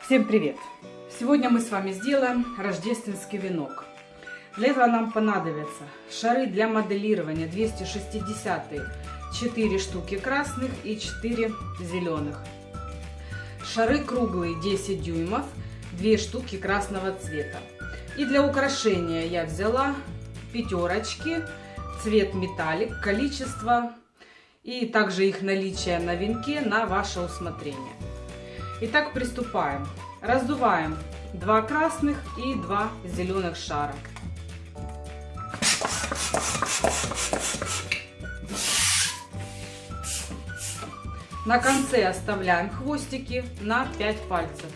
Всем привет! Сегодня мы с вами сделаем рождественский венок. Для этого нам понадобятся шары для моделирования 260, 4 штуки красных и 4 зеленых. Шары круглые 10 дюймов, 2 штуки красного цвета. И для украшения я взяла пятерочки, цвет металлик, количество и также их наличие на венке на ваше усмотрение. Итак, приступаем. Раздуваем 2 красных и 2 зеленых шара. На конце оставляем хвостики на 5 пальцев.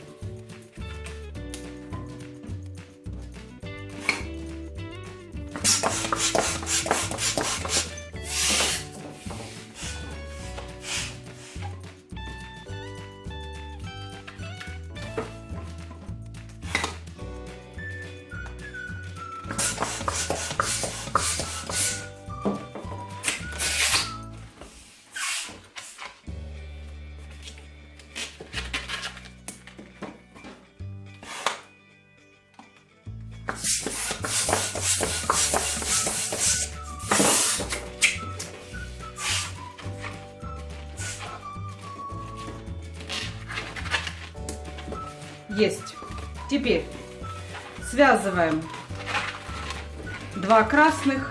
Есть. Теперь связываем 2 красных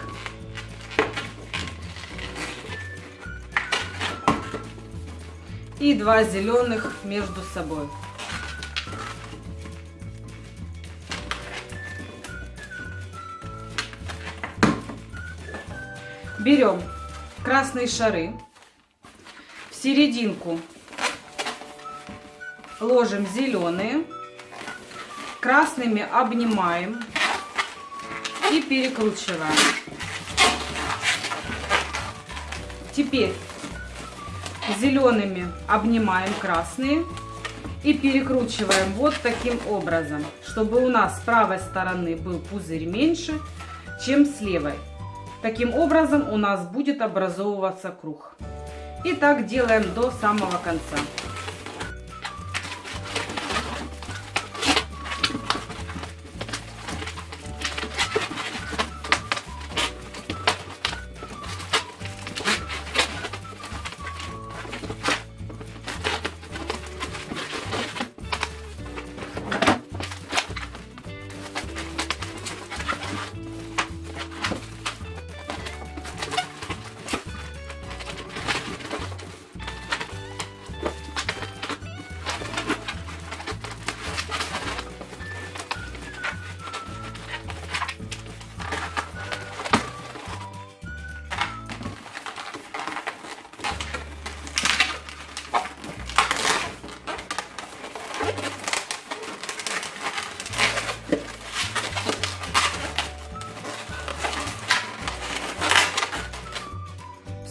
и 2 зеленых между собой. Берем красные шары, в серединку ложим зеленые, красными обнимаем и перекручиваем. Теперь зелеными обнимаем красные и перекручиваем вот таким образом, чтобы у нас с правой стороны был пузырь меньше, чем с левой. Таким образом у нас будет образовываться круг. И так делаем до самого конца.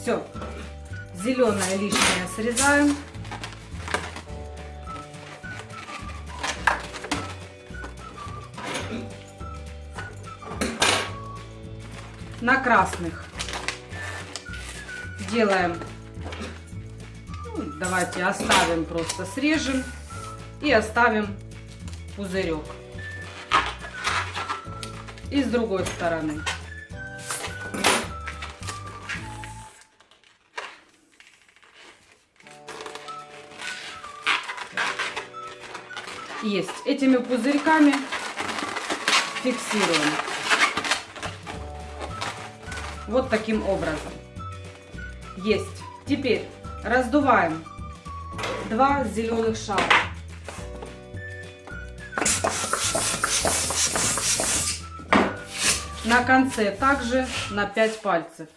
Все, зеленое лишнее срезаем. На красных делаем, давайте оставим, просто срежем и оставим пузырек. И с другой стороны. Есть. Этими пузырьками фиксируем. Вот таким образом. Есть. Теперь раздуваем 2 зеленых шара. На конце также на 5 пальцев.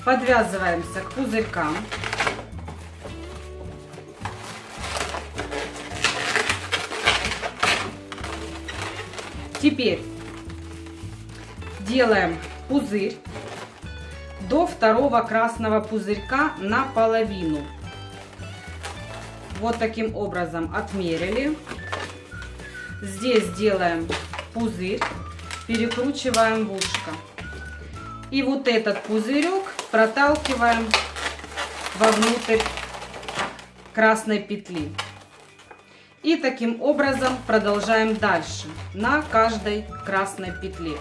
Подвязываемся к пузырькам. Теперь делаем пузырь до второго красного пузырька наполовину. Вот таким образом отмерили. Здесь делаем пузырь, перекручиваем в ушко. И вот этот пузырек проталкиваем вовнутрь красной петли. И таким образом продолжаем дальше на каждой красной петле.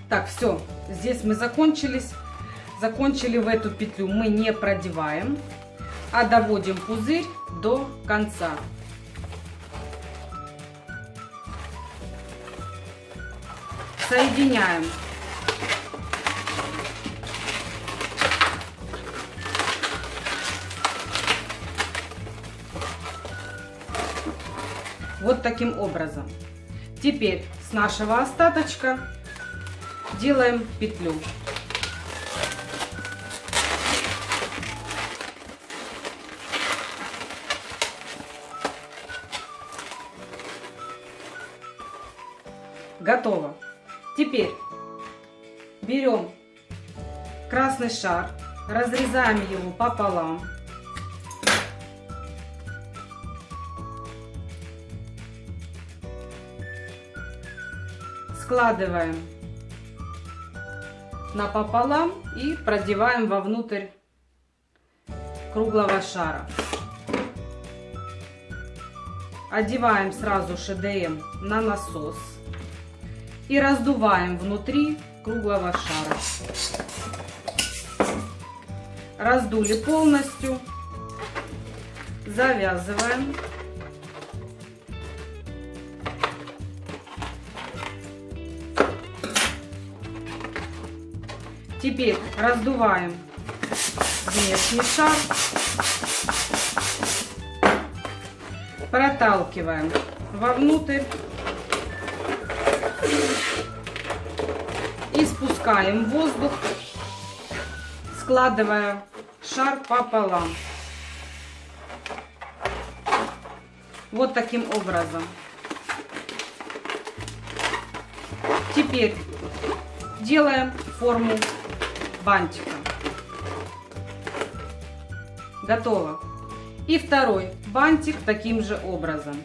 Так, все, здесь мы закончили в эту петлю мы не продеваем, а доводим пузырь до конца. Соединяем вот таким образом. Теперь с нашего остаточка делаем петлю. Готово. Теперь берем красный шар, разрезаем его пополам. Складываем напополам и продеваем вовнутрь круглого шара. Одеваем сразу ШДМ на насос и раздуваем внутри круглого шара. Раздули полностью, завязываем. Теперь раздуваем внешний шар, проталкиваем вовнутрь и спускаем воздух, складывая шар пополам. Вот таким образом. Теперь делаем форму бантика. Готово. И второй бантик таким же образом.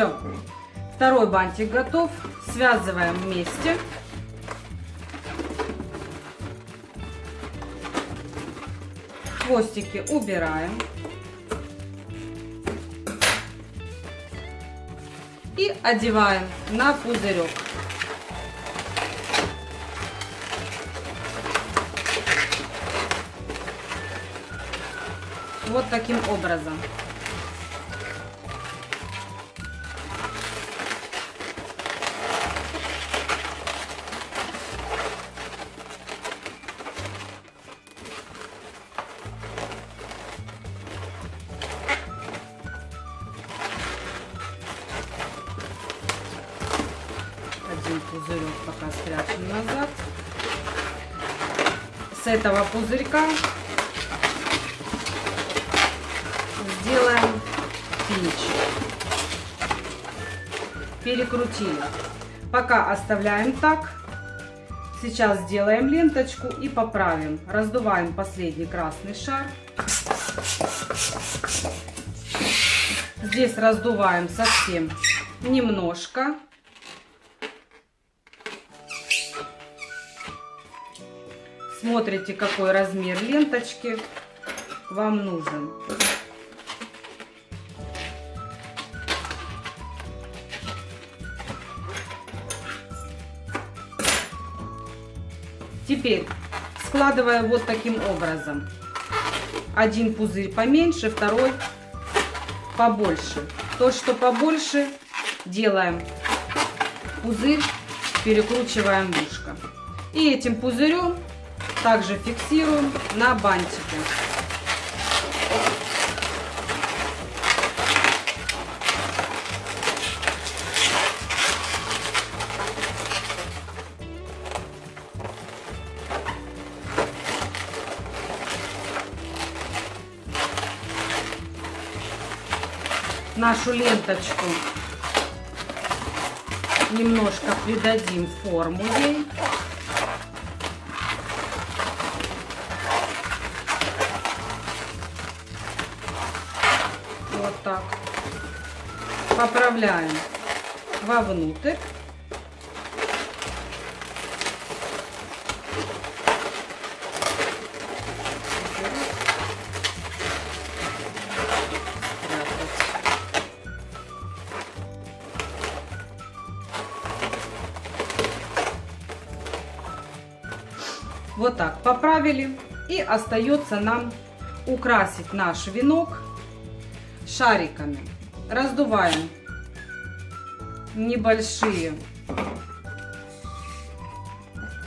Все. Второй бантик готов. Связываем вместе. Хвостики убираем. И одеваем на пузырек. Вот таким образом. Один пузырек пока спрячем назад. С этого пузырька сделаем пинч. Перекрутили. Пока оставляем так. Сейчас сделаем ленточку и поправим. Раздуваем последний красный шар. Здесь раздуваем совсем немножко. Смотрите, какой размер ленточки вам нужен. Теперь складываю вот таким образом. Один пузырь поменьше, второй побольше. То, что побольше, делаем пузырь, перекручиваем в ушко. И этим пузырем также фиксируем на бантике. Нашу ленточку немножко придадим форму ей. Вот так. Поправляем вовнутрь. Вот так поправили. И остается нам украсить наш венок шариками. Раздуваем небольшие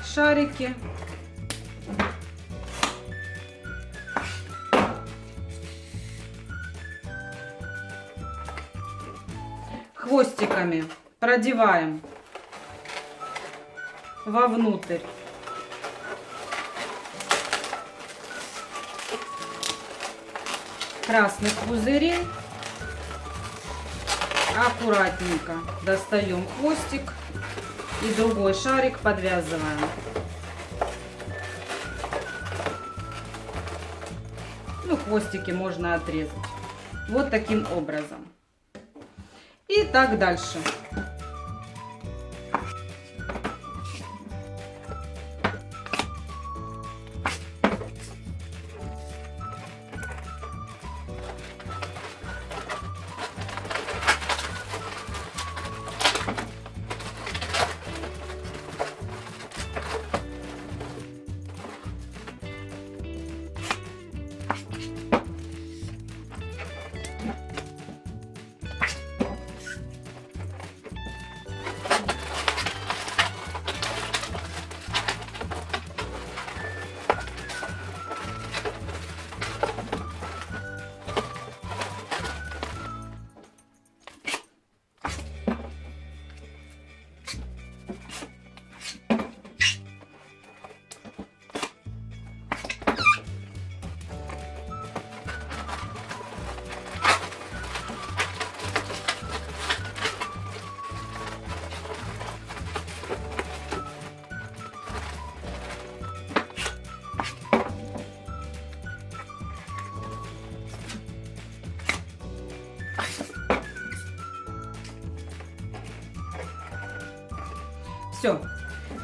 шарики. Хвостиками продеваем вовнутрь красных пузырей. Аккуратненько достаем хвостик и другой шарик подвязываем. Ну, хвостики можно отрезать. Вот таким образом. И так дальше.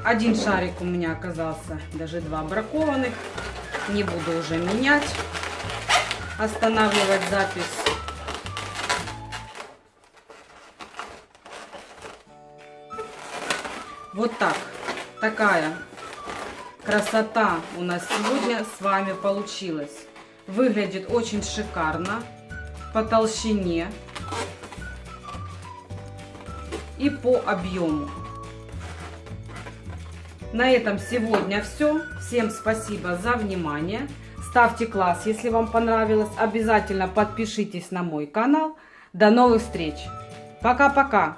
Один шарик у меня оказался, даже два бракованных. Не буду уже менять, останавливать запись. Вот так. Такая красота у нас сегодня с вами получилась. Выглядит очень шикарно по толщине и по объему. На этом сегодня все. Всем спасибо за внимание. Ставьте класс, если вам понравилось. Обязательно подпишитесь на мой канал. До новых встреч. Пока-пока.